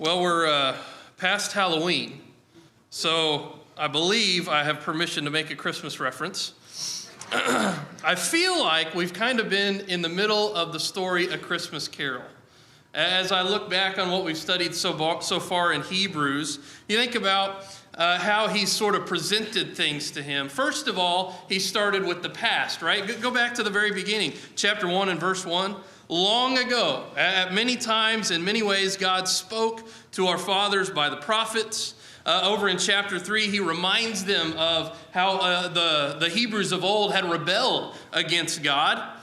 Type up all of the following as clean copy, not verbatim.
Well, we're past Halloween, so I believe I have permission to make a Christmas reference. I feel like we've kind of been in the middle of the story A Christmas Carol. As I look back on what we've studied so far in Hebrews, you think about how he sort of presented things to him. First of all, he started with the past, right? Go back to the very beginning, chapter 1 and verse 1. Long ago, at many times, in many ways, God spoke to our fathers by the prophets. Over in chapter 3, he reminds them of how the Hebrews of old had rebelled against God.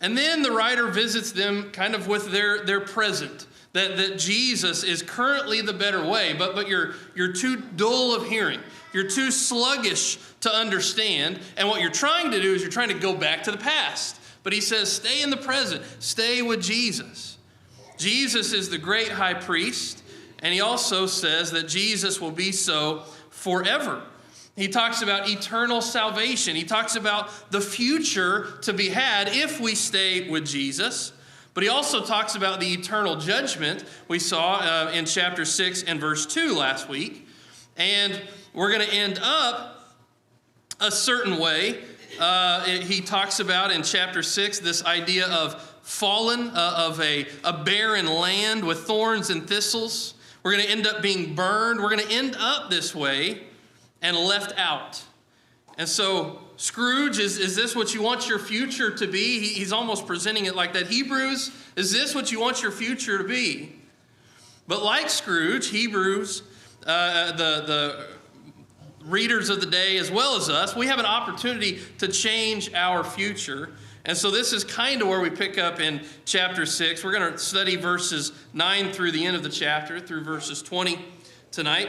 And then the writer visits them kind of with their present, that Jesus is currently the better way, but you're too dull of hearing. You're too sluggish to understand. And what you're trying to do is you're trying to go back to the past. But he says, stay in the present. Stay with Jesus. Jesus is the great high priest. And he also says that Jesus will be so forever. He talks about eternal salvation. He talks about the future to be had if we stay with Jesus. But he also talks about the eternal judgment we saw in chapter 6 and verse 2 last week. And we're going to end up a certain way. He talks about in chapter 6 this idea of fallen, of a barren land with thorns and thistles. We're going to end up being burned. We're going to end up this way and left out. And so Scrooge, is this what you want your future to be? He's almost presenting it like that. Hebrews, is this what you want your future to be? But like Scrooge, Hebrews, the readers of the day as well as us, we have an opportunity to change our future. And so this is kind of where we pick up in chapter 6. We're going to study verses 9 through the end of the chapter, through verses 20 tonight.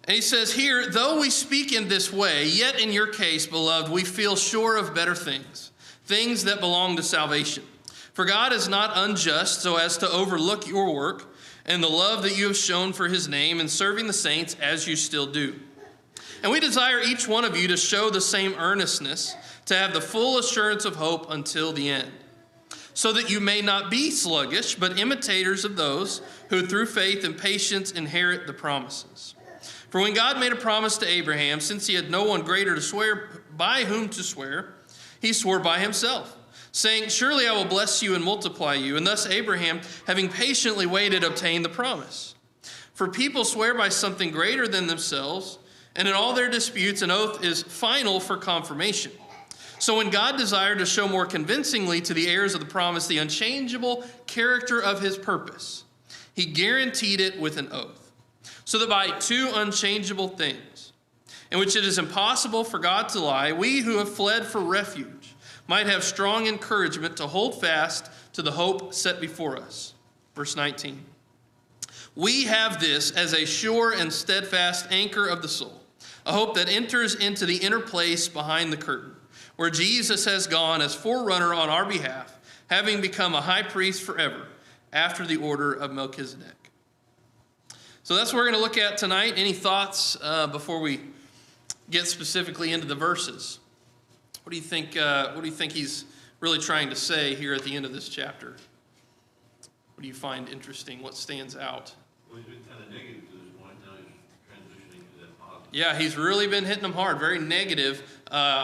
And he says here, though we speak in this way, yet in your case, beloved, we feel sure of better things, things that belong to salvation. For God is not unjust so as to overlook your work and the love that you have shown for his name in serving the saints as you still do. And we desire each one of you to show the same earnestness, to have the full assurance of hope until the end, so that you may not be sluggish, but imitators of those who through faith and patience inherit the promises. For when God made a promise to Abraham, since he had no one greater to swear by whom to swear, he swore by himself, saying, surely I will bless you and multiply you. And thus Abraham, having patiently waited, obtained the promise. For people swear by something greater than themselves, and in all their disputes an oath is final for confirmation. So when God desired to show more convincingly to the heirs of the promise the unchangeable character of his purpose, he guaranteed it with an oath, so that by two unchangeable things, in which it is impossible for God to lie, we who have fled for refuge might have strong encouragement to hold fast to the hope set before us. Verse 19. We have this as a sure and steadfast anchor of the soul, a hope that enters into the inner place behind the curtain, where Jesus has gone as forerunner on our behalf, having become a high priest forever, after the order of Melchizedek. So that's what we're going to look at tonight. Any thoughts before we get specifically into the verses? What do you think? What do you think he's really trying to say here at the end of this chapter? What do you find interesting? What stands out? Well, he's been kind of negative to this point. Now he's transitioning to that positive. Yeah, he's really been hitting them hard. Very negative.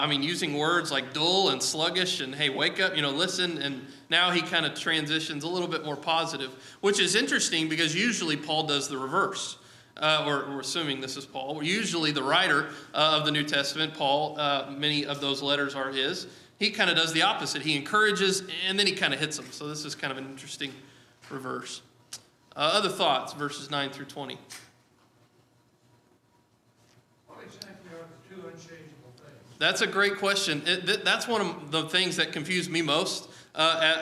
Using words like dull and sluggish and, hey, wake up, listen. And now he kind of transitions a little bit more positive, which is interesting because usually Paul does the reverse. We're assuming this is Paul. Usually the writer of the New Testament, Paul, many of those letters are his. He kind of does the opposite. He encourages and then he kind of hits them. So this is kind of an interesting reverse. Other thoughts, verses 9 through 20. What exactly are the two unchangeable things? That's a great question. That's one of the things that confused me most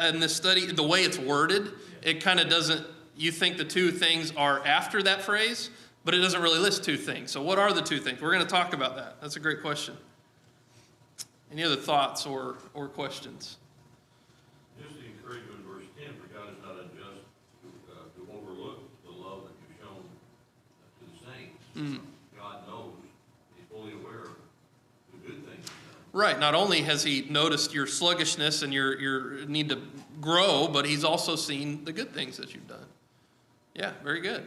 in this study. The way it's worded, it kind of doesn't, you think the two things are after that phrase, but it doesn't really list two things. So what are the two things? We're going to talk about that. That's a great question. Any other thoughts or questions? Just the encouragement in verse 10, for God is not unjust to overlook the love that you've shown to the saints. Mm. God knows, he's fully aware of the good things you've done. Right. Not only has he noticed your sluggishness and your need to grow, but he's also seen the good things that you've done. Yeah, very good.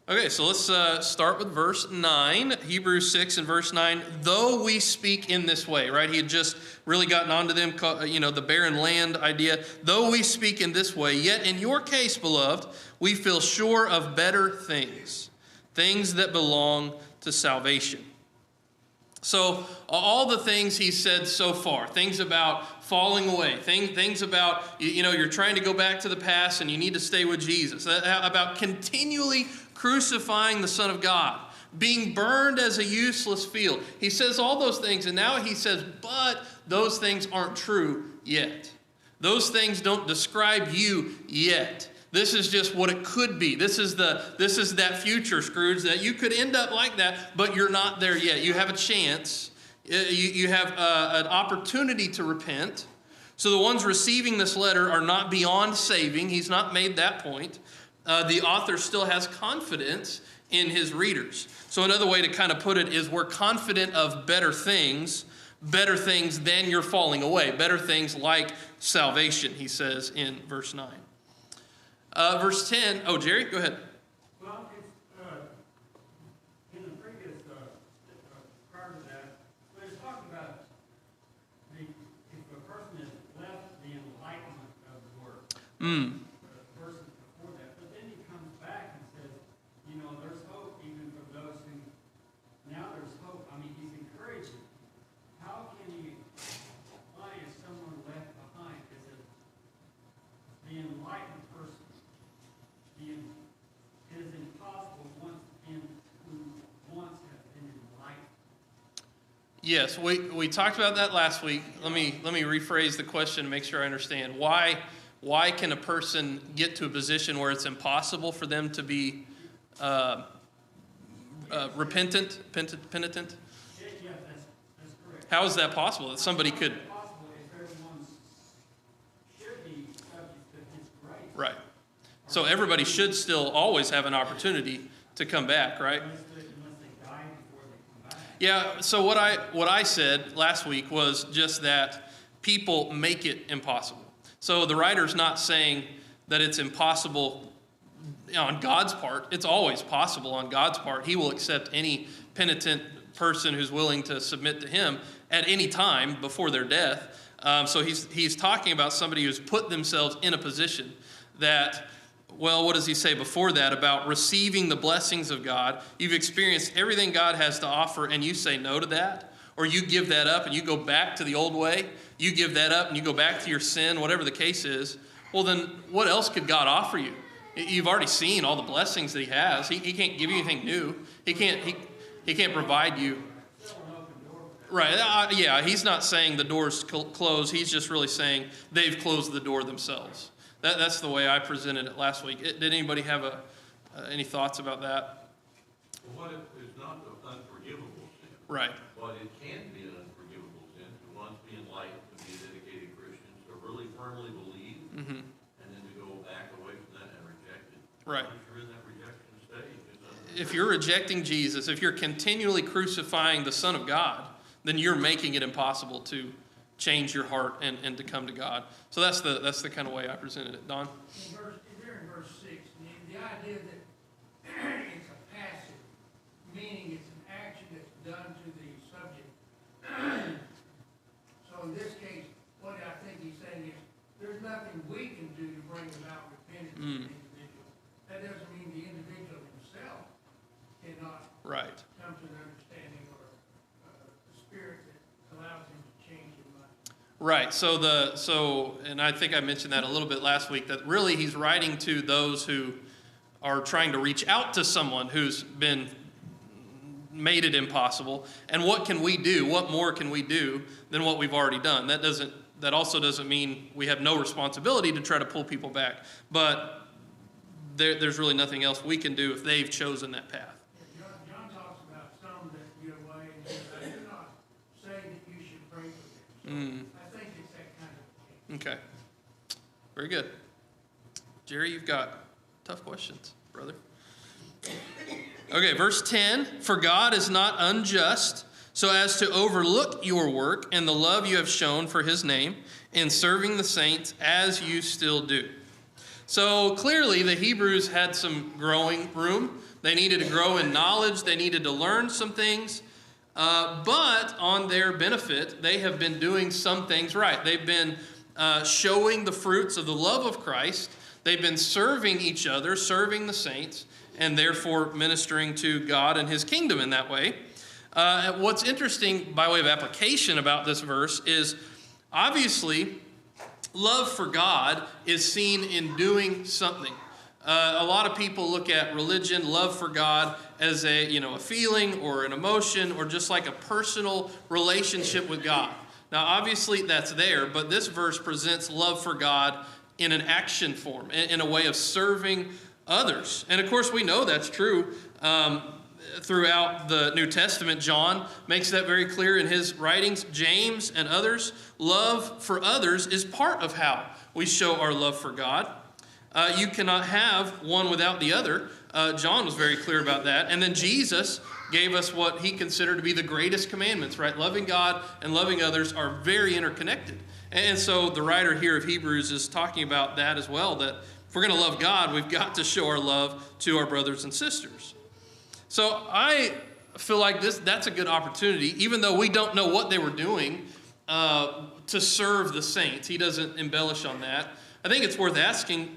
Okay, so let's start with verse 9, Hebrews 6 and verse 9. Though we speak in this way, right? He had just really gotten onto them, the barren land idea. Though we speak in this way, yet in your case, beloved, we feel sure of better things, things that belong to salvation. So all the things he said so far, things about falling away, things about, you're trying to go back to the past and you need to stay with Jesus, about continually crucifying the Son of God, being burned as a useless field. He says all those things, and now he says, but those things aren't true yet. Those things don't describe you yet. This is just what it could be. This is that future, Scrooge, that you could end up like that, but you're not there yet. You have a chance. You have an opportunity to repent. So the ones receiving this letter are not beyond saving. He's not made that point. The author still has confidence in his readers. So another way to kind of put it is we're confident of better things than you're falling away, better things like salvation, he says in verse 9. Verse 10, Jerry, go ahead. Well, it's, in the previous part of that, we were talking about if a person has left the enlightenment of the word. Verses before that. But then he comes back and says, there's hope even for those who, now there's hope. I mean, he's encouraging. How can you, why is someone left behind? Because the enlightened person, it is impossible who once has been enlightened. Yes, we talked about that last week. Let me rephrase the question to make sure I understand. Why can a person get to a position where it's impossible for them to be penitent? Yes, that's correct. How is that possible? That somebody could... It's possible if everyone should be subject to his grace. Right. So everybody should still always have an opportunity to come back, right? Unless they die before they come back. Yeah, so what I said last week was just that people make it impossible. So the writer's not saying that it's impossible on God's part. It's always possible on God's part. He will accept any penitent person who's willing to submit to him at any time before their death. So he's talking about somebody who's put themselves in a position that, well, what does he say before that about receiving the blessings of God? You've experienced everything God has to offer, and you say no to that, or you give that up and you go back to the old way. You give that up and you go back to your sin, whatever the case is. Well, then what else could God offer you? You've already seen all the blessings that he has. He can't give you anything new. He can't provide you. Right, yeah, he's not saying the door's closed. He's just really saying they've closed the door themselves. That's the way I presented it last week. Did anybody have any thoughts about that? Well, what if it's not an unforgivable sin? Right. But it can be an unforgivable sin to once be enlightened, to be a dedicated Christian, to really firmly believe, and then to go back away from that and reject it. Right. Once you're in that rejection stage, If you're rejecting Jesus, if you're continually crucifying the Son of God, then you're making it impossible to change your heart and to come to God. So that's the kind of way I presented it. Don? There in verse 6, the idea that it's a passive, meaning it's an action that's done to the subject. So in this case, what I think he's saying is, there's nothing we can do to bring about repentance in the individual. That doesn't mean the individual himself cannot Right. come to an understanding or the spirit that allows him to change his mind. Right. And I think I mentioned that a little bit last week, that really he's writing to those who are trying to reach out to someone who's been made it impossible. And what can we do? What more can we do than what we've already done? That also doesn't mean we have no responsibility to try to pull people back. But there's really nothing else we can do if they've chosen that path. John talks about some that get away and says, I do not say that you should pray for them. So I think it's that kind of thing. Okay. Very good. Jerry, you've got tough questions, brother. Okay, verse 10. For God is not unjust, so as to overlook your work and the love you have shown for his name in serving the saints as you still do. So clearly the Hebrews had some growing room. They needed to grow in knowledge. They needed to learn some things. But on their benefit, they have been doing some things right. They've been showing the fruits of the love of Christ. They've been serving each other, serving the saints, and therefore ministering to God and his kingdom in that way. What's interesting by way of application about this verse is obviously love for God is seen in doing something. A lot of people look at religion, love for God, as a feeling or an emotion or just like a personal relationship with God. Now, obviously that's there, but this verse presents love for God in an action form, in a way of serving others. And of course, we know that's true. Throughout the New Testament, John makes that very clear in his writings. James and others, love for others is part of how we show our love for God. You cannot have one without the other. John was very clear about that. And then Jesus gave us what he considered to be the greatest commandments, right? Loving God and loving others are very interconnected. And so the writer here of Hebrews is talking about that as well, that if we're going to love God, we've got to show our love to our brothers and sisters. So I feel like that's a good opportunity, even though we don't know what they were doing to serve the saints. He doesn't embellish on that. I think it's worth asking,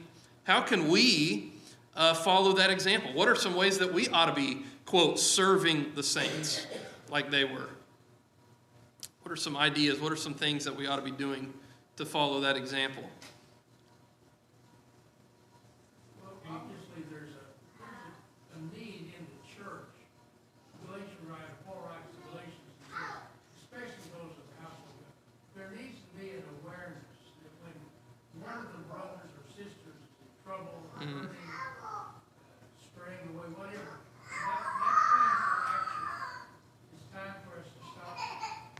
how can we follow that example? What are some ways that we ought to be, quote, serving the saints like they were? What are some ideas? What are some things that we ought to be doing to follow that example? Well, obviously there's a need in the church. Paul writes to Galatians, especially those of the household. There needs to be an awareness that when one of the brothers or sisters is in trouble or hurting, straying away, whatever, that's time for action. It's time for us to stop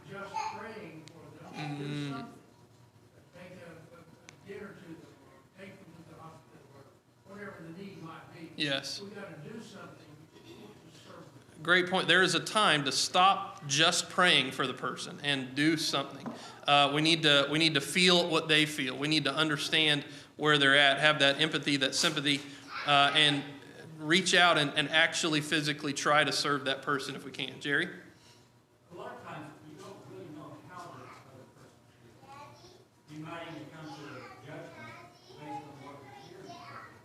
just praying for them, do something. Take a dinner to them, or take them to the hospital, or whatever the need might be. Yes. We've got to do something to serve them. Great point. There is a time to stop just praying for the person and do something. We need to feel what they feel. We need to understand where they're at, have that empathy, that sympathy, and reach out and actually physically try to serve that person if we can. Jerry? A lot of times, you don't really know how the other person feels. You might even come to a judgment based on what you're hearing.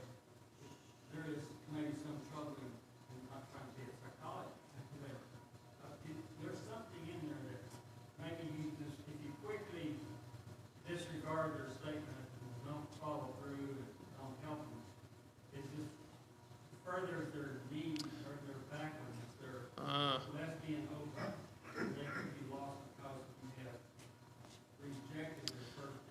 There is maybe some trouble in, I'm not trying to be a psychologist, but there's something in there that maybe you just, if you quickly disregard their statement and don't follow through and don't help them, it just furthers their need or their backwardness, their less being open. They could be lost because you have rejected the first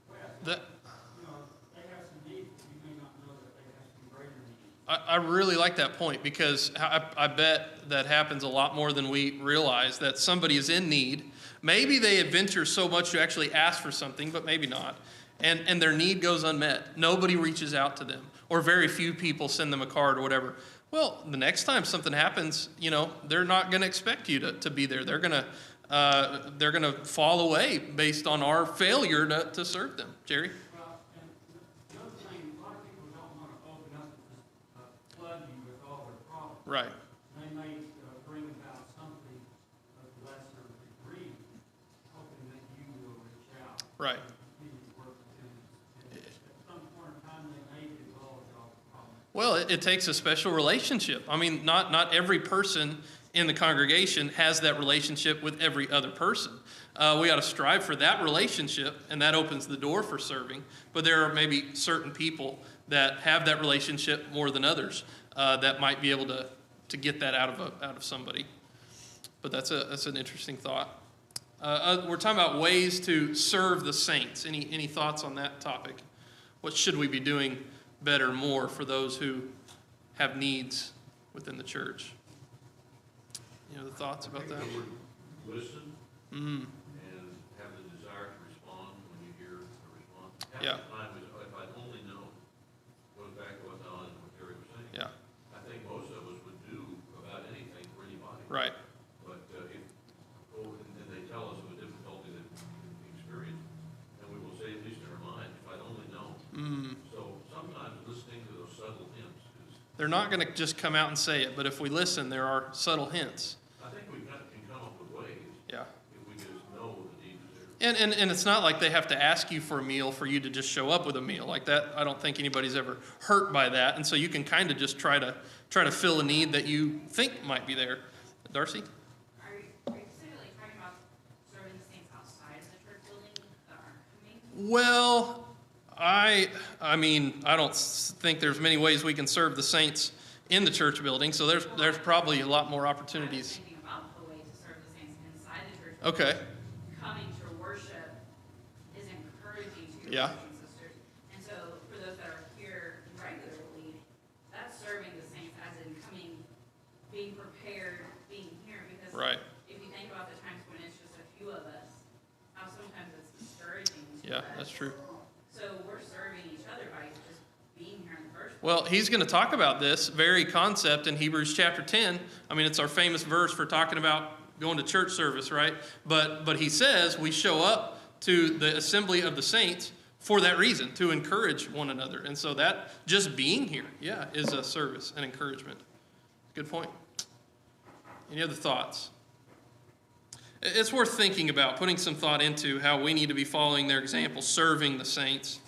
request. They have some needs, but you may not know that they have some greater needs. I really like that point, because I bet that happens a lot more than we realize, that somebody is in need. Maybe they adventure so much to actually ask for something, but maybe not. And their need goes unmet. Nobody reaches out to them, or very few people send them a card or whatever. Well, the next time something happens, they're not going to expect you to be there. They're going to fall away based on our failure to serve them. Jerry? Well, and the other thing, a lot of people don't want to open up and just flood you with all their problems. Right. They may bring about something of lesser degree, hoping that you will reach out. Right. Continue to work with them. And at some point in time, they may divulge all the problems. Well, it takes a special relationship. I mean, not every person in the congregation has that relationship with every other person. We ought to strive for that relationship, and that opens the door for serving. But there are maybe certain people that have that relationship more than others that might be able to get that out of somebody. But that's an interesting thought. We're talking about ways to serve the saints. Any thoughts on that topic? What should we be doing better, more for those who have needs within the church? Any other thoughts about that? Listen Mm. and have the desire to respond when you hear a response. Yeah. Half the time, if I'd only known, goes back to what Don and what Terry was saying. Yeah. I think most of us would do about anything for anybody. Right. But and they tell us of a difficulty that we experienced, and we will say, at least in our mind, if I'd only known. Mm. So They're not going to just come out and say it, but if we listen, there are subtle hints. I think we can come up with ways. Yeah. If we just know the need is there. And it's not like they have to ask you for a meal for you to just show up with a meal like that. I don't think anybody's ever hurt by that. And so you can kind of just try to fill a need that you think might be there. Darcy? Are you specifically talking about serving the saints outside of the church building that aren't coming? Well, I mean, I don't think there's many ways we can serve the saints in the church building, so there's probably a lot more I was opportunities. thinking about the way to serve the saints inside the church Okay. building. Coming to worship is encouraging to your Yeah. brothers and sisters. And so for those that are here regularly, that's serving the saints as in coming, being prepared, being here. Because Right. if you think about the times when it's just a few of us, how sometimes it's discouraging to Yeah, us. that's true. So we're serving each other by just being here in the first place. Well, he's going to talk about this very concept in Hebrews chapter 10. I mean, it's our famous verse for talking about going to church service, right? But he says we show up to the assembly of the saints for that reason, to encourage one another. And so that just being here, yeah, is a service and encouragement. Good point. Any other thoughts? It's worth thinking about, putting some thought into how we need to be following their example, serving the saints.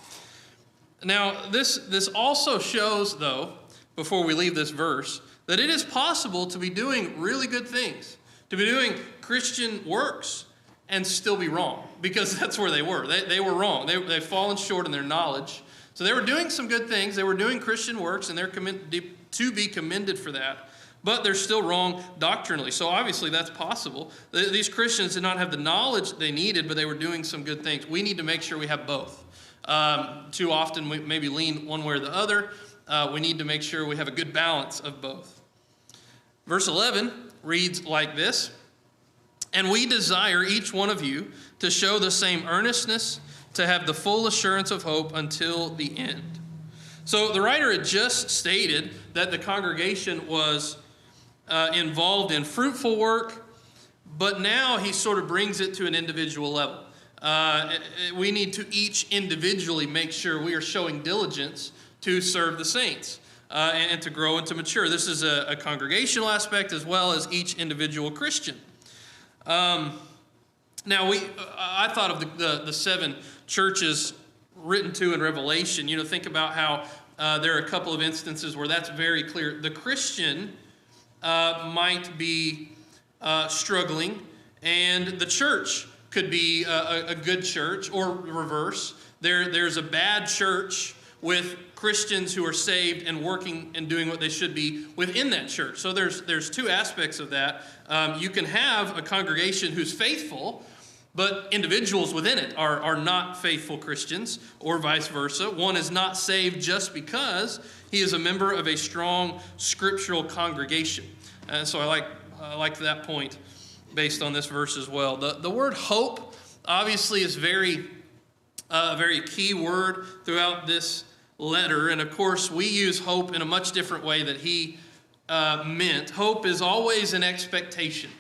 Now, this also shows, though, before we leave this verse, that it is possible to be doing really good things, to be doing Christian works, and still be wrong, because that's where they were. They were wrong. They've fallen short in their knowledge. So they were doing some good things. They were doing Christian works, and they're to be commended for that. But they're still wrong doctrinally. So obviously that's possible. These Christians did not have the knowledge they needed, but they were doing some good things. We need to make sure we have both. Too often we maybe lean one way or the other. We need to make sure we have a good balance of both. Verse 11 reads like this: "And we desire each one of you to show the same earnestness, to have the full assurance of hope until the end." So the writer had just stated that the congregation was involved in fruitful work, but now he sort of brings it to an individual level. We need to each individually make sure we are showing diligence to serve the saints and to grow and to mature. This is a congregational aspect as well as each individual Christian. Now, I thought of the 7 churches written to in Revelation. You know, think about how there are a couple of instances where that's very clear. The Christian might be struggling, and the church could be a good church, or reverse. There's a bad church with Christians who are saved and working and doing what they should be within that church. So there's 2 aspects of that. You can have a congregation who's faithful, but individuals within it are not faithful Christians, or vice versa. One is not saved just because he is a member of a strong scriptural congregation. And so I like that point based on this verse as well. The word hope obviously is a very key word throughout this letter. And of course, we use hope in a much different way that he meant. Hope is always an expectation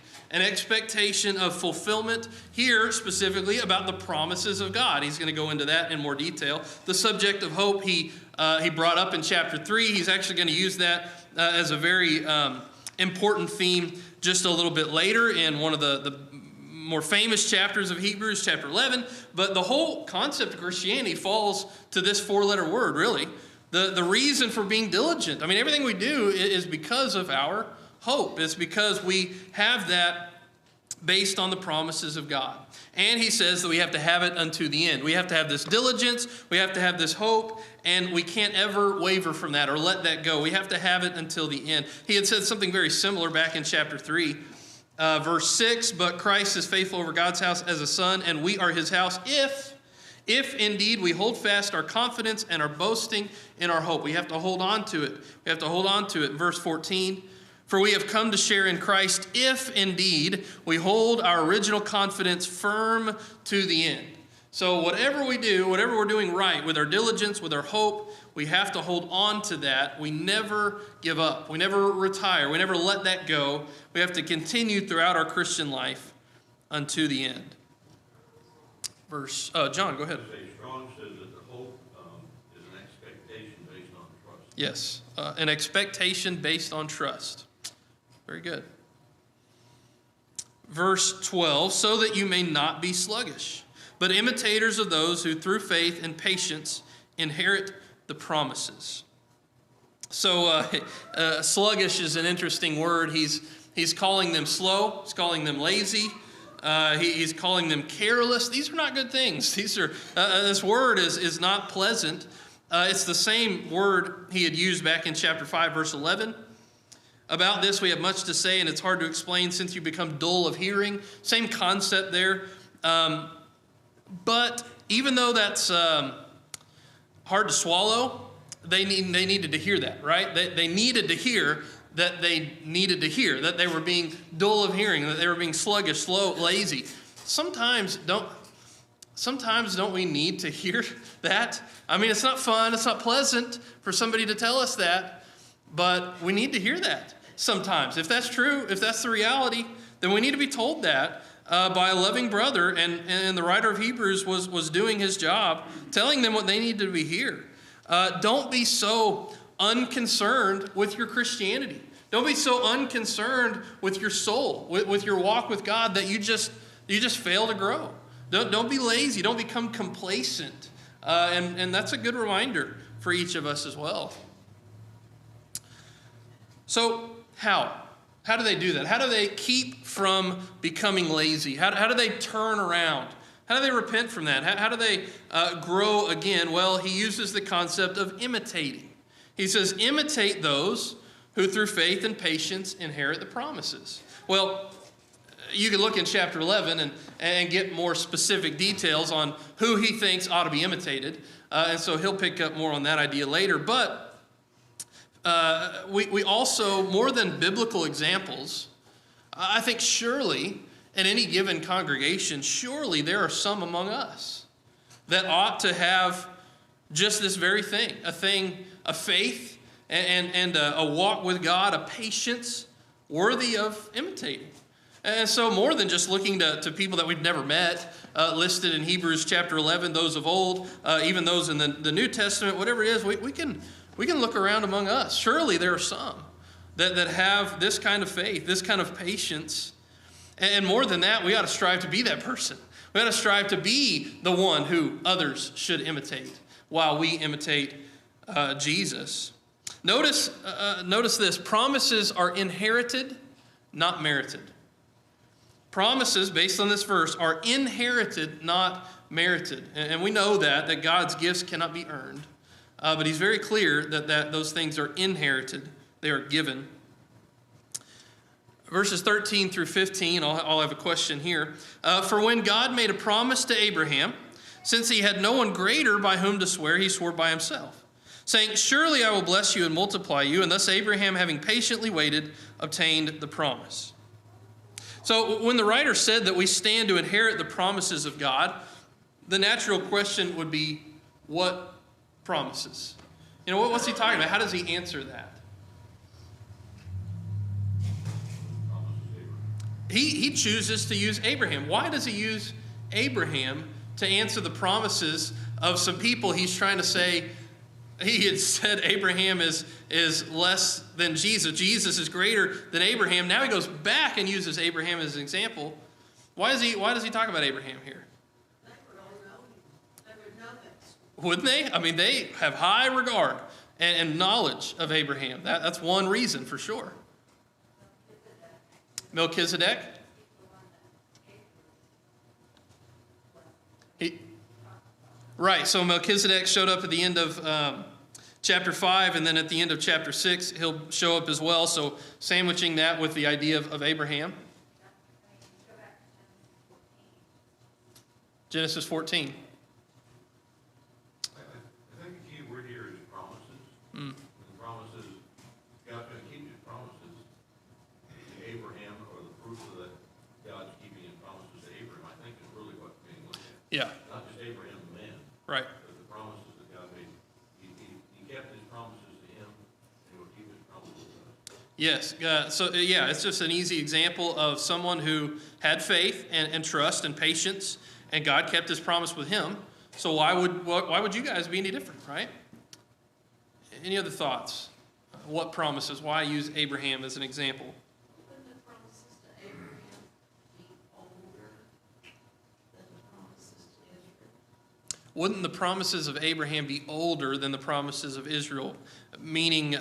of fulfillment, here specifically about the promises of God. He's going to go into that in more detail. The subject of hope he brought up in chapter 3. He's actually going to use that as a very important theme just a little bit later in one of the more famous chapters of Hebrews, chapter 11. But the whole concept of Christianity falls to this 4-letter word, really. The reason for being diligent. I mean, everything we do is because of our hope. It's because we have that based on the promises of God. And he says that we have to have it unto the end. We have to have this diligence. We have to have this hope. And we can't ever waver from that or let that go. We have to have it until the end. He had said something very similar back in chapter 3, verse 6. "But Christ is faithful over God's house as a son, and we are his house if indeed we hold fast our confidence and our boasting in our hope." We have to hold on to it. We have to hold on to it. Verse 14. "For we have come to share in Christ if indeed we hold our original confidence firm to the end." So whatever we do, whatever we're doing right, with our diligence, with our hope, we have to hold on to that. We never give up. We never retire. We never let that go. We have to continue throughout our Christian life unto the end. John, go ahead. Strong says that the hope is an expectation based on trust. Yes, an expectation based on trust. Very good. Verse 12, so that you may not be sluggish, but imitators of those who through faith and patience inherit the promises. So sluggish is an interesting word. He's calling them slow. He's calling them lazy. He's calling them careless. These are not good things. This word is not pleasant. It's the same word he had used back in chapter 5, verse 11. About this we have much to say, and it's hard to explain since you become dull of hearing. Same concept there. But even though that's hard to swallow, they needed to hear that, right? They needed to hear that they needed to hear, that they were being dull of hearing, that they were being sluggish, slow, lazy. Sometimes don't we need to hear that? I mean, it's not fun, it's not pleasant for somebody to tell us that, but we need to hear that sometimes. If that's true, if that's the reality, then we need to be told that by a loving brother, and the writer of Hebrews was doing his job, telling them what they needed to be here. Don't be so unconcerned with your Christianity. Don't be so unconcerned with your soul, with your walk with God, that you just fail to grow. Don't be lazy. Don't become complacent. And that's a good reminder for each of us as well. So how? How do they do that? How do they keep from becoming lazy? How do they turn around? How do they repent from that? How do they grow again? Well, he uses the concept of imitating. He says, imitate those who through faith and patience inherit the promises. Well, you can look in chapter 11 and get more specific details on who he thinks ought to be imitated. And so he'll pick up more on that idea later. But we also, more than biblical examples, I think surely in any given congregation, surely there are some among us that ought to have just this very thing, a faith and a walk with God, a patience worthy of imitating. And so more than just looking to people that we've never met, listed in Hebrews chapter 11, those of old, even those in the New Testament, whatever it is, we can look around among us. Surely there are some that have this kind of faith, this kind of patience. And more than that, we ought to strive to be that person. We ought to strive to be the one who others should imitate while we imitate Jesus. Notice this. Promises are inherited, not merited. Promises, based on this verse, are inherited, not merited. And we know that God's gifts cannot be earned. But he's very clear that those things are inherited. They are given. Verses 13 through 15, I'll have a question here. For when God made a promise to Abraham, since he had no one greater by whom to swear, he swore by himself, saying, surely I will bless you and multiply you. And thus Abraham, having patiently waited, obtained the promise. So when the writer said that we stand to inherit the promises of God, the natural question would be, what promises? You know, what's he talking about? How does he answer that? He chooses to use Abraham. Why does he use Abraham to answer the promises of some people he's trying to say? He had said Abraham is less than Jesus. Jesus is greater than Abraham. Now he goes back and uses Abraham as an example. Why does he talk about Abraham here? They would all know him. They would know that. Wouldn't they? I mean, they have high regard and knowledge of Abraham. That's one reason for sure. Melchizedek? Right, so Melchizedek showed up at the end of chapter 5, and then at the end of chapter 6, he'll show up as well. So sandwiching that with the idea of Abraham. Genesis 14. I think the key word here is promises. The promises, God's going to keep his promises to Abraham, or the proof of that God's keeping his promises to Abraham, I think is really what's being looked at. Yeah. Not just Abraham the man, Right. but the promises that God made. He kept his promises to him, and he will keep his promises to us. Yes. It's just an easy example of someone who had faith and trust and patience, and God kept his promise with him. So why would you guys be any different, right? Any other thoughts? What promises? Why use Abraham as an example? Wouldn't the promises to Abraham be older than the promises to Israel? Wouldn't the promises of Abraham be older than the promises of Israel? Meaning,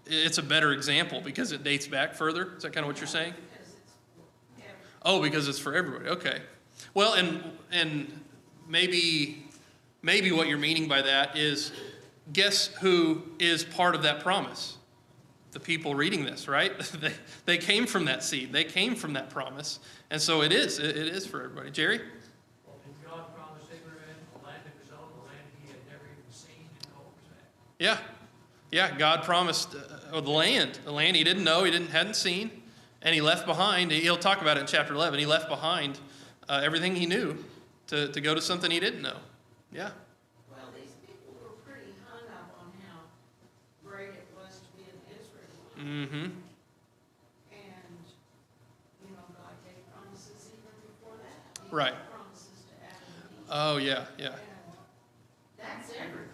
it's a better example because it dates back further? Is that kind of what you're saying? Because it's every Oh, because it's for everybody. Okay. Well, and maybe what you're meaning by that is, guess who is part of that promise? The people reading this, right? They came from that seed. They came from that promise. And so it is for everybody. Jerry? Did God promise Abraham the land of his own, the land he had never even seen, and what was that? Yeah. Yeah, God promised the land he didn't know, hadn't seen, and he left behind. He'll talk about it in chapter 11. He left behind everything he knew to go to something he didn't know. Yeah. Well, these people were pretty hung up on how great it was to be an Israelite. Mm-hmm. And, you know, God gave promises even before that. He Right. gave promises to Adam and Eve. Oh, yeah, yeah. And that's everybody.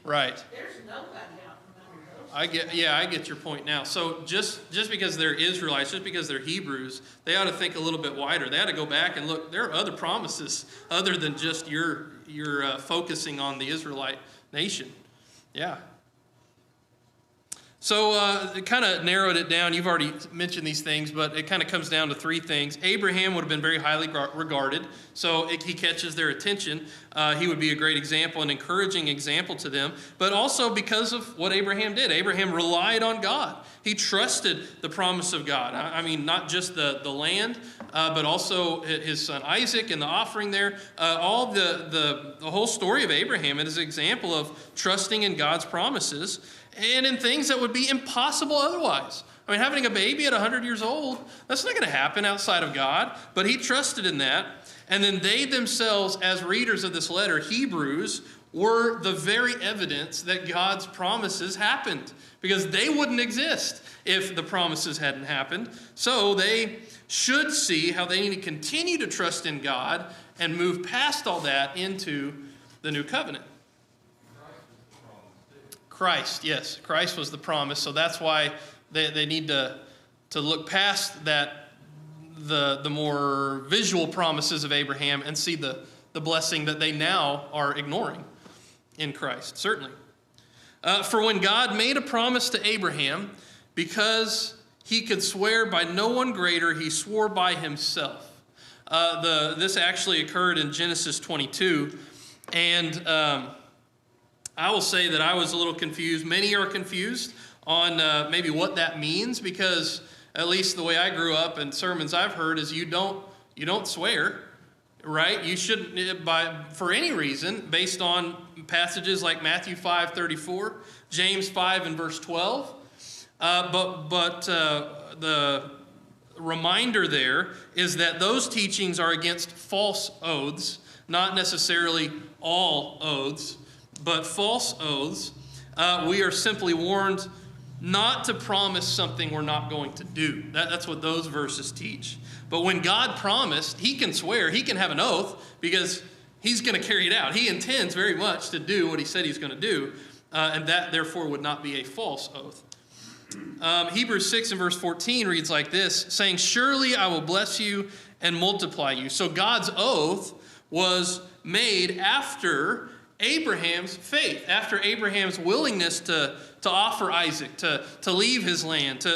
Right. There's nobody out from under those. I get your point now. So just because they're Israelites, just because they're Hebrews, they ought to think a little bit wider. They ought to go back and look. There are other promises other than just your focusing on the Israelite nation. Yeah. So it kind of narrowed it down. You've already mentioned these things, but it kind of comes down to three things. Abraham would have been very highly regarded, so he catches their attention. He would be a great example, an encouraging example to them, but also because of what Abraham did. Abraham relied on God. He trusted the promise of God. I mean, not just the land, but also his son Isaac and the offering there. All the whole story of Abraham is an example of trusting in God's promises and in things that would be impossible otherwise. I mean, having a baby at 100 years old, that's not going to happen outside of God, but he trusted in that. And then they themselves, as readers of this letter, Hebrews, were the very evidence that God's promises happened, because they wouldn't exist if the promises hadn't happened. So they should see how they need to continue to trust in God and move past all that into the new covenant. Christ, yes. Christ was the promise. So that's why they need to look past that, the more visual promises of Abraham, and see the blessing that they now are ignoring in Christ, certainly. For when God made a promise to Abraham, because he could swear by no one greater, he swore by himself. This actually occurred in Genesis 22, and I will say that I was a little confused. Many are confused on maybe what that means, because at least the way I grew up and sermons I've heard is you don't swear, right? You shouldn't, for any reason, based on passages like Matthew 5:34, James 5 and verse 12. But the reminder there is that those teachings are against false oaths, not necessarily all oaths, but false oaths. We are simply warned not to promise something we're not going to do. That's what those verses teach. But when God promised, he can swear, he can have an oath, because he's going to carry it out. He intends very much to do what he said he's going to do, and that therefore would not be a false oath. Hebrews 6 and verse 14 reads like this, saying, "Surely I will bless you and multiply you." So God's oath was made after Abraham's faith, after Abraham's willingness to offer Isaac, to leave his land,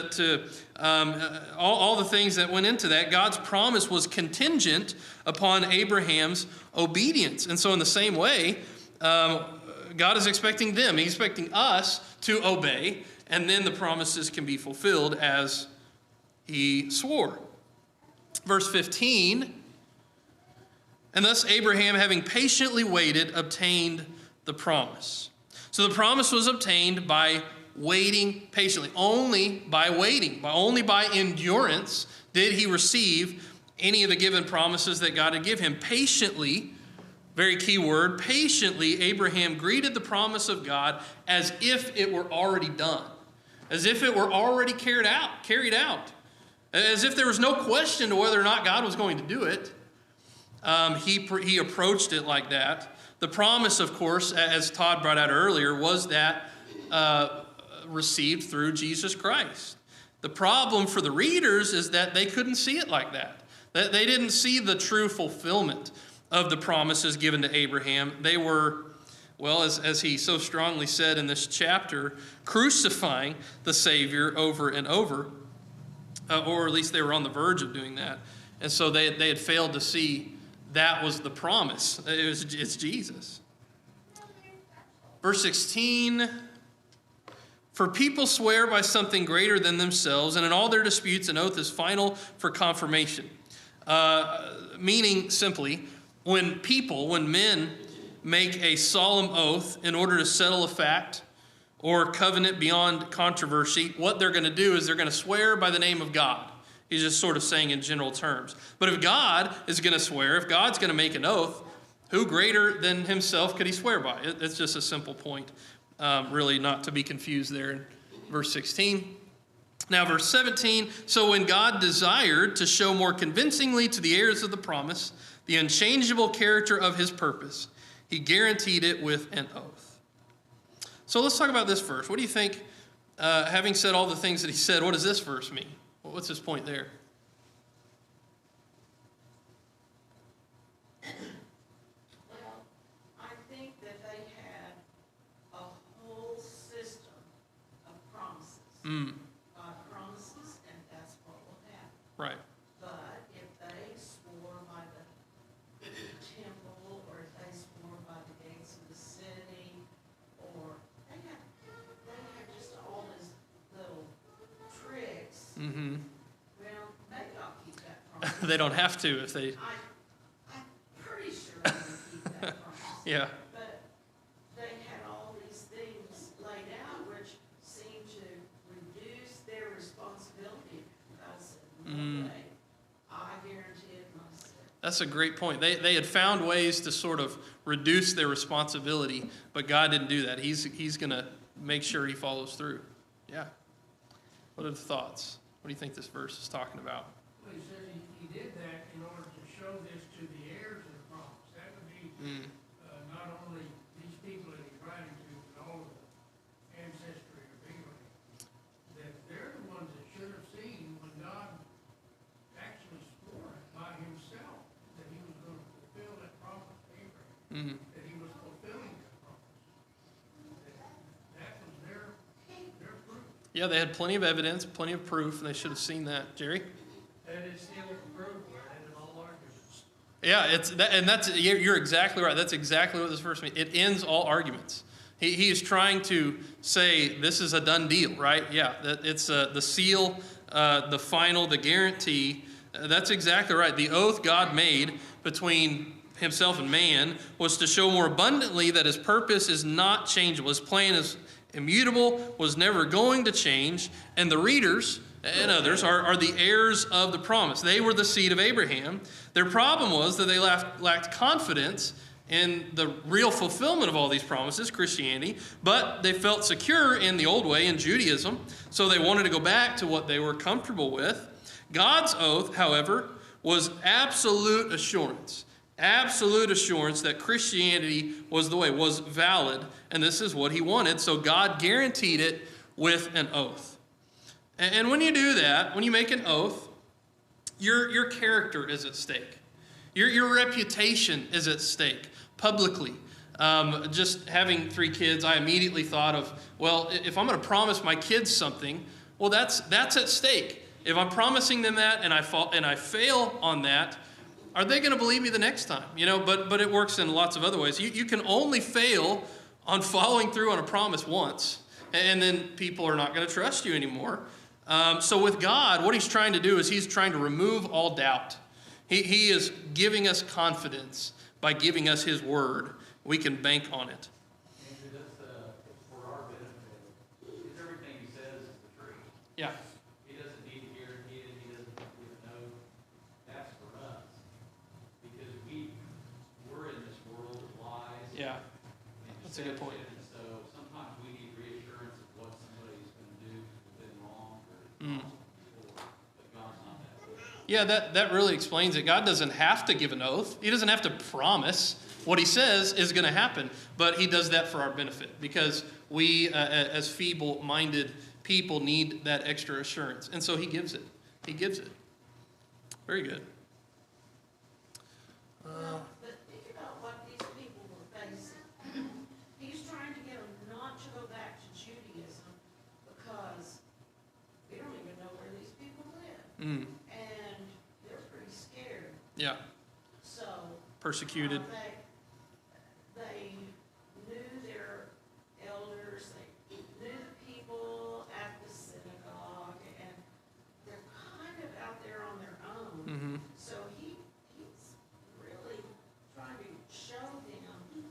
all the things that went into that. God's promise was contingent upon Abraham's obedience. And so in the same way, God is expecting them, he's expecting us to obey, and then the promises can be fulfilled as he swore. Verse 15, "And thus Abraham, having patiently waited, obtained the promise." So the promise was obtained by waiting patiently. Only by waiting, only by endurance did he receive any of the given promises that God had given him. Patiently, very key word, patiently Abraham greeted the promise of God as if it were already done, as if it were already carried out, as if there was no question to whether or not God was going to do it. He approached it like that. The promise, of course, as Todd brought out earlier, was that received through Jesus Christ. The problem for the readers is that they couldn't see it like that. They didn't see the true fulfillment of the promises given to Abraham. They were, well, as he so strongly said in this chapter, crucifying the Savior over and over, or at least they were on the verge of doing that. And so they had failed to see that was the promise. It's Jesus. Verse 16, for people swear by something greater than themselves, and in all their disputes an oath is final for confirmation. Meaning simply, when men make a solemn oath in order to settle a fact or covenant beyond controversy, what they're going to do is they're going to swear by the name of God. He's just sort of saying in general terms. But if God is going to swear, if God's going to make an oath, who greater than himself could he swear by? It's just a simple point, really not to be confused there in verse 16. Now, verse 17, so when God desired to show more convincingly to the heirs of the promise the unchangeable character of his purpose, he guaranteed it with an oath. So let's talk about this verse. What do you think, having said all the things that he said, what does this verse mean? What's his point there? Well, I think that they had a whole system of promises. God promises, and that's what will happen. Right. But if they swore by the temple, or if they swore by the gates of the city, or they had just all these little tricks. Mm-hmm. Well, maybe I'll keep that promise. They don't have to if they... I'm pretty sure I'm gonna keep that promise. Yeah. But they had all these things laid out which seemed to reduce their responsibility. I said, no way, I guarantee it myself. That's a great point. They had found ways to sort of reduce their responsibility, but God didn't do that. He's going to make sure he follows through. Yeah. What are the thoughts? What do you think this verse is talking about? Well, he says he did that in order to show this to the heirs of the promise. That would be not only these people that he's writing to, but all of the ancestry of Abraham. That they're the ones that should have seen when God actually swore by himself that he was going to fulfill that promise to Abraham. That he was fulfilling that promise. That was their proof. Yeah, they had plenty of evidence, plenty of proof, and they should have seen that. Jerry? That is still proof. That is all arguments. Yeah, you're exactly right. That's exactly what this verse means. It ends all arguments. He is trying to say this is a done deal, right? Yeah, that it's the seal, the final, the guarantee. That's exactly right. The oath God made between himself and man was to show more abundantly that his purpose is not changeable. His plan is immutable, was never going to change, and the readers and others are the heirs of the promise. They were the seed of Abraham. Their problem was that they lacked confidence in the real fulfillment of all these promises, Christianity, but they felt secure in the old way, in Judaism, so they wanted to go back to what they were comfortable with. God's oath, however, was absolute assurance that Christianity was the way, was valid, and this is what he wanted, so God guaranteed it with an oath. And when you do that, when you make an oath, your character is at stake. Your reputation is at stake publicly. Just having 3 kids, I immediately thought of, well, if I'm going to promise my kids something, well, that's at stake. If I'm promising them that and I fail on that, are they going to believe me the next time? But it works in lots of other ways. You can only fail on following through on a promise once, and then people are not going to trust you anymore. So with God, what he's trying to do is he's trying to remove all doubt. He is giving us confidence by giving us his word. We can bank on it. And just for our benefit, is everything he says is the truth. Yeah. He doesn't need to guarantee it. He doesn't give a note. That's for us. Because we're in this world of lies. Yeah. And That's a good point. deception. And so sometimes we need reassurance of what somebody's going to do because we've been wrong or before. But God's not that way. Yeah, that really explains it. God doesn't have to give an oath. He doesn't have to promise what he says is going to happen, but he does that for our benefit because we, as feeble-minded people, need that extra assurance. And so he gives it. He gives it. Very good. Well, but think about what these people were facing. He's trying to get them not to go back to Judaism because we don't even know where these people live. And they're pretty scared. Yeah. So. Persecuted. They knew their elders, they knew the people at the synagogue, and they're kind of out there on their own. So he's really trying to show them,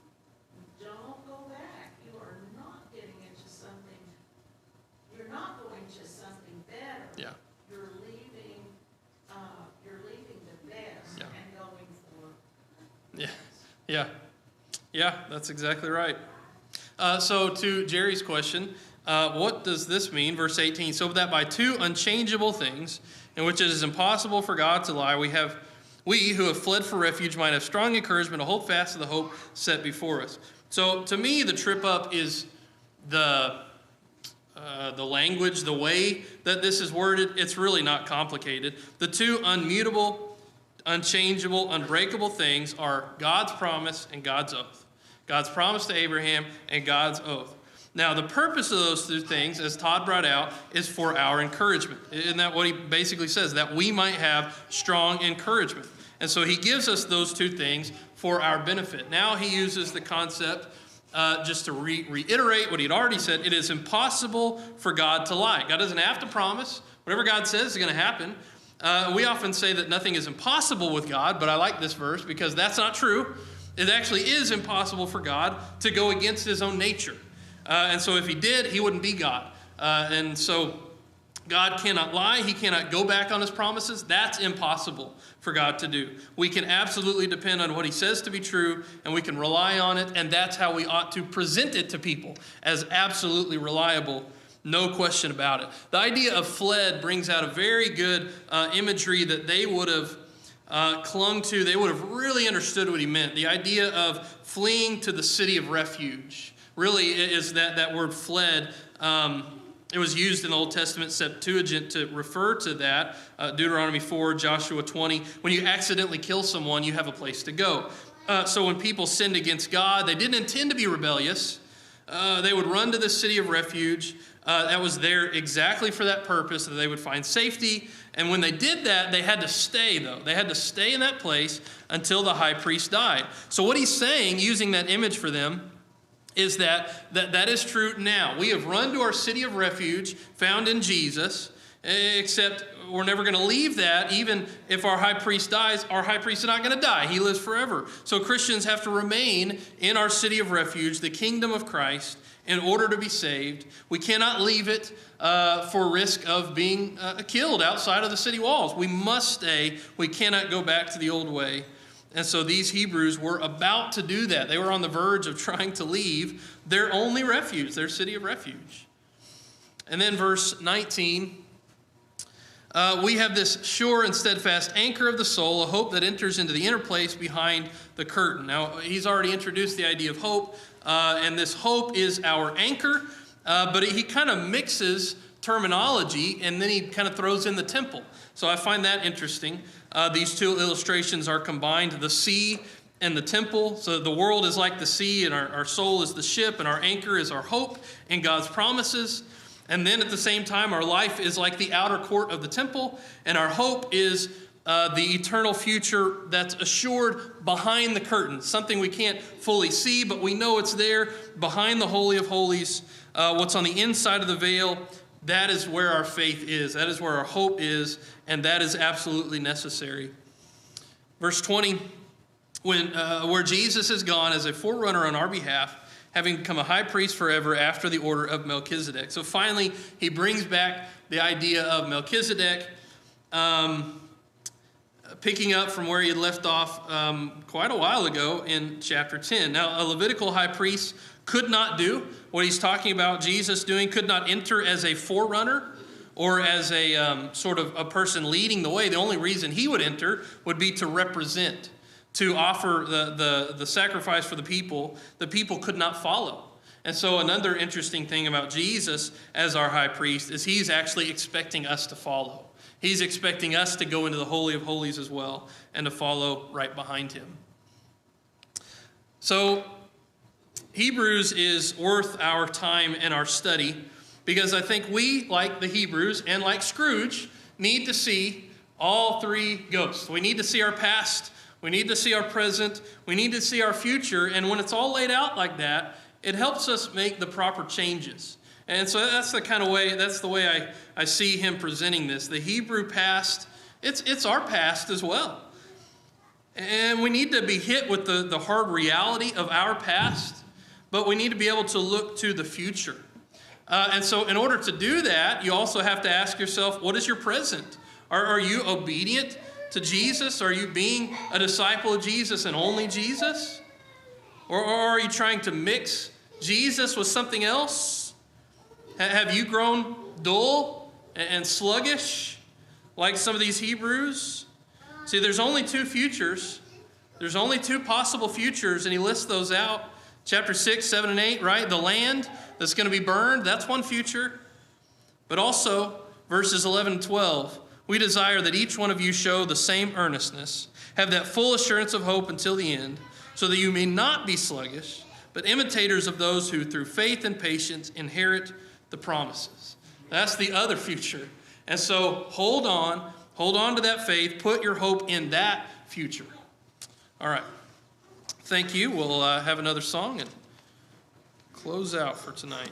don't go back. You are not getting into something, you're not going to something better. Yeah. You're leaving the best Yeah. and going for. Yeah. Yeah. Yeah, that's exactly right. So to Jerry's question, what does this mean? Verse 18, so that by two unchangeable things, in which it is impossible for God to lie, we who have fled for refuge might have strong encouragement to hold fast to the hope set before us. So to me, the trip up is the language, the way that this is worded. It's really not complicated. The two unmutable, unchangeable, unbreakable things are God's promise and God's oath. God's promise to Abraham and God's oath. Now, the purpose of those two things, as Todd brought out, is for our encouragement. Isn't that what he basically says? That we might have strong encouragement. And so he gives us those two things for our benefit. Now he uses the concept, just to reiterate what he'd already said, it is impossible for God to lie. God doesn't have to promise. Whatever God says is going to happen. We often say that nothing is impossible with God, but I like this verse because that's not true. It actually is impossible for God to go against his own nature. And so if he did, he wouldn't be God. And so God cannot lie. He cannot go back on his promises. That's impossible for God to do. We can absolutely depend on what he says to be true, and we can rely on it, and that's how we ought to present it to people, as absolutely reliable. No question about it. The idea of fled brings out a very good imagery that they would have clung to. They would have really understood what he meant. The idea of fleeing to the city of refuge really is that word fled. It was used in the Old Testament Septuagint to refer to that. Deuteronomy 4, Joshua 20. When you accidentally kill someone, you have a place to go. So when people sinned against God, they didn't intend to be rebellious. They would run to the city of refuge. That was there exactly for that purpose, that they would find safety. And when they did that, they had to stay, though. They had to stay in that place until the high priest died. So what he's saying, using that image for them, is that is true now. We have run to our city of refuge found in Jesus, except we're never going to leave that. Even if our high priest dies, our high priest is not going to die. He lives forever. So Christians have to remain in our city of refuge, the kingdom of Christ, in order to be saved. We cannot leave it for risk of being killed outside of the city walls. We must stay. We cannot go back to the old way. And so these Hebrews were about to do that. They were on the verge of trying to leave their only refuge, their city of refuge. And then verse 19, we have this sure and steadfast anchor of the soul, a hope that enters into the inner place behind the curtain. Now, he's already introduced the idea of hope, and this hope is our anchor, but he kind of mixes terminology, and then he kind of throws in the temple. So I find that interesting. These two illustrations are combined, the sea and the temple. So the world is like the sea, and our soul is the ship, and our anchor is our hope in God's promises. And then at the same time, our life is like the outer court of the temple, and our hope is the eternal future that's assured behind the curtain, something we can't fully see, but we know it's there behind the Holy of Holies. What's on the inside of the veil, that is where our faith is. That is where our hope is, and that is absolutely necessary. Verse 20, where Jesus is gone as a forerunner on our behalf, having become a high priest forever after the order of Melchizedek. So finally, he brings back the idea of Melchizedek, picking up from where he had left off quite a while ago in chapter 10. Now, a Levitical high priest could not do what he's talking about Jesus doing, could not enter as a forerunner or as a sort of a person leading the way. The only reason he would enter would be to represent, to offer the sacrifice for the people could not follow. And so another interesting thing about Jesus as our high priest is he's actually expecting us to follow. He's expecting us to go into the Holy of Holies as well and to follow right behind him. So Hebrews is worth our time and our study because I think we, like the Hebrews and like Scrooge, need to see all three ghosts. We need to see our past, we need to see our present, we need to see our future, and when it's all laid out like that, it helps us make the proper changes. And so that's the way I see him presenting this. The Hebrew past, it's our past as well. And we need to be hit with the hard reality of our past, but we need to be able to look to the future. And so in order to do that, you also have to ask yourself, what is your present? Are you obedient to Jesus? Are you being a disciple of Jesus and only Jesus? Or are you trying to mix Jesus with something else? Have you grown dull and sluggish like some of these Hebrews? See, there's only two futures. There's only two possible futures, and he lists those out. Chapter 6, 7, and 8, right? The land that's going to be burned, that's one future. But also, verses 11 and 12, we desire that each one of you show the same earnestness, have that full assurance of hope until the end, so that you may not be sluggish, but imitators of those who through faith and patience inherit the promises. That's the other future. And so hold on to that faith, put your hope in that future. All right. Thank you. We'll have another song and close out for tonight.